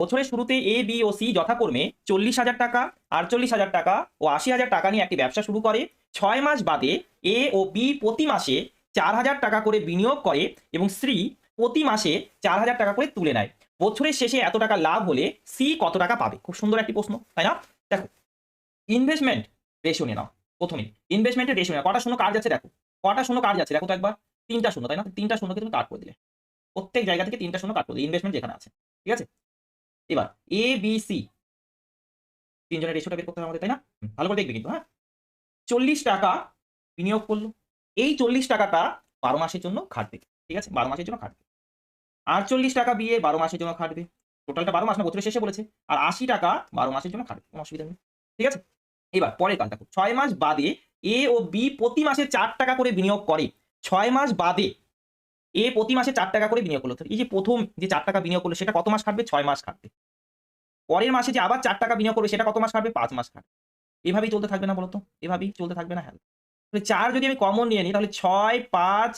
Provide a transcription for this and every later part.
বছরের শুরুতে A B O C যথাক্রমে 40,000 টাকা, 48,000 টাকা ও 80,000 টাকা নিয়ে একটি ব্যবসা শুরু করে। 6 মাস বাদে এ ও বি প্রতি মাসে 4,000 টাকা করে বিনিয়োগ করে এবং সি প্রতি মাসে 4,000 টাকা করে তুলে নেয়। বছরের শেষে এত টাকা লাভ হলে সি কত টাকা পাবে? খুব সুন্দর একটি প্রশ্ন, তাই না? দেখো, ইনভেস্টমেন্ট রেশিও নিয়ে নাও। প্রথমেই ইনভেস্টমেন্টের রেশিও নিয়ে কটা শূন্য কাট যাচ্ছে দেখো। কটা শূন্য কাট যাচ্ছে দেখো তো একবার। 3টা শূন্য, তাই না? 3টা শূন্যকে তুমি কাট করে দিলে। প্রত্যেক জায়গা থেকে 3টা শূন্য কাট করে দিলে ইনভেস্টমেন্ট যেখানে আছে। ঠিক আছে? এবার এ, বি, সি ৩ জনের রেশিওটা বের করতে হবে আমাদের, তাই না? ভালো করে দেখবে কিন্তু, হ্যাঁ? 40 টাকা বিনিয়োগ করল। এই 40 টাকাটা 12 মাসের জন্য খাটবে। ঠিক আছে? 12 মাসের জন্য খাটবে। 48 টাকা বিয়ে 12 মাসের জন্য খাটবে। টোটালটা 12 মাস না, বছরের শেষে বলেছে। আর 80 টাকা 12 মাসের জন্য খাটবে। কোনো অসুবিধা নেই। ঠিক আছে? এবার পরের কাজ দেখো। 6 মাস বাদে এ ও বি প্রতি মাসে 4 টাকা করে বিনিয়োগ করে। 6 মাস বাদে এ প্রতি মাসে 4 টাকা করে বিনিয়োগ করল। তো এই যে ১ম যে 4 টাকা বিনিয়োগ করল সেটা কত মাস খাটবে? 6 মাস খাটবে। পরের মাসে যে আবার 4 টাকা বিনিয়োগ করবে সেটা কত মাস খাটবে? 5 মাস খাটবে। এভাবেই চলতে থাকবে না বলতো? এভাবেই চলতে থাকবে না? হ্যাঁ। তাহলে ৪ যদি আমি কমন নিয়ে নিই তাহলে ৬, ৫,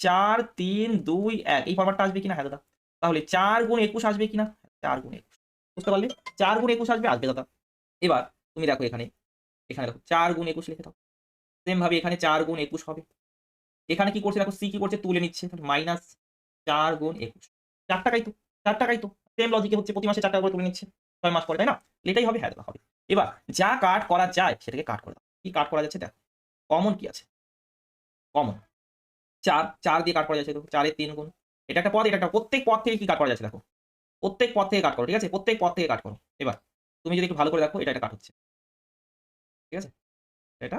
৪, ৩, ২, ১ এই ফরম্যাটটা আসবে কিনা? হ্যাঁ দাদা। তাহলে ৪ গুণ ২১ আসবে কিনা? ৪ গুণ ২১। বুঝতে পারলে? ৪ গুণ ২১ আসবে? আসবে দাদা। এবার তুমি দেখো এখানে, এখানে দেখো ৪ গুণ ২১ লিখে দাও। সেম ভাবে এখানে ৪ গুণ ২১ হবে। এখানে কি করছে দেখো, সি কি করছে? তুলে নিচ্ছে। তাহলে মাইনাস ৪ গুণ ২১। ৪ টাকাই তো। ৪ টাকাই তো। সেম লজিকে হচ্ছে প্রতি মাসে ৪ টাকা করে তুলে নিচ্ছে। ৬ মাস পরে, তাই না? এটাই হবে? হ্যাঁ দাদা হবে। এবার যা কাট করা যায় সেটাকে কাট করে দাও। কি কাট করা যাচ্ছে দেখো। কমন কি আছে? কমন ৪, ৪ দিয়ে কাট করা যাচ্ছে দেখো। ৪ এর ৩ গুণ। এটা একটা পদ, এটা একটা প্রত্যেক পদ থেকে কি কাট করা যাচ্ছে দেখো। প্রত্যেক পদ থেকে কাট করো। ঠিক আছে? প্রত্যেক পদ থেকে কাট করো। এবার তুমি যদি একটু ভালো করে দেখো এটা কাট হচ্ছে। ঠিক আছে? এটা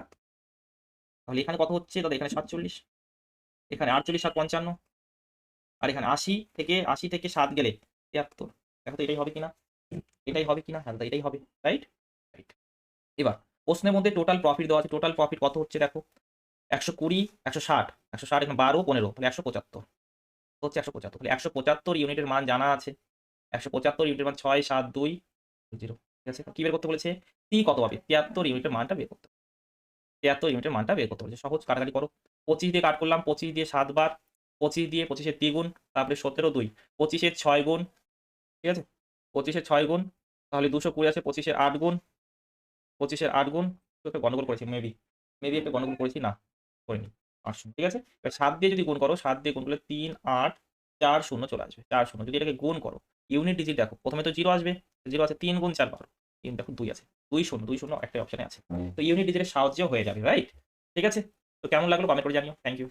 তাহলে এখানে কত হচ্ছে দাদা? এখানে ৪৭, এখানে ৪৮ আর ৫৫ আর এখানে ৮০ থেকে ৭ গেলে ৭৩। দেখো তো এটাই হবে কিনা? এটাই হবে কিনা? হ্যাঁ দাদা এটাই হবে। রাইট? রাইট। এবার প্রশ্নের মধ্যে টোটাল প্রফিট দেওয়া আছে। টোটাল প্রফিট কত হচ্ছে দেখো। ১২০, ১৬০, ১৬০ এখানে ১২, ১৫ তাহলে ১৭৫ হচ্ছে ১৭৫। তাহলে ১৭৫ ইউনিটের মান জানা আছে। ১৭৫ ইউনিটের মান ৬, ৭, ২, ০। ঠিক আছে? কি বের করতে বলেছে? সি কত পাবে? ৭৩ ইউনিটের মানটা বের করতে হবে। ৭৩ ইউনিটের মানটা বের করতে বলেছে। সহজ, কাটাকাটি করো। ২৫ দিয়ে কাট করলাম। ২৫ দিয়ে ৭ বার। ২৫ দিয়ে ২৫ এর দ্বিগুণ। তারপরে ১৭, ২। ২৫ এর ৬ গুণ। ঠিক আছে? ২৫ এর ৬ গুণ। তাহলে ২২০ আছে। ২৫ এর ৮ গুণ। ২৫ এর ৮ গুণ। একটা গন্ডগোল করেছি মেবি। মেবি একটা গন্ডগোল করেছি। না, করিনি। ৮০০। ঠিক আছে? এবার ৭ দিয়ে যদি গুণ করো, ৭ দিয়ে গুণ করলে ৩, ৮, ৪ শূন্য চলে আসবে। ৪ শূন্য। যদি এটাকে গুণ করো, ইউনিট ডিজিট দেখো। ১ম এ তো 0 আসবে। 0 আছে ৩ গুণ ৪ 12। কিন্তু দেখো ২ আছে। ২ শূন্য, ২ শূন্য একটাই অপশনে আছে। তো ইউনিট ডিজিটের সাহায্যেও হয়ে যাবে। রাইট? ঠিক আছে? তো কেমন লাগলো কমেন্ট করে জানিও। Thank you.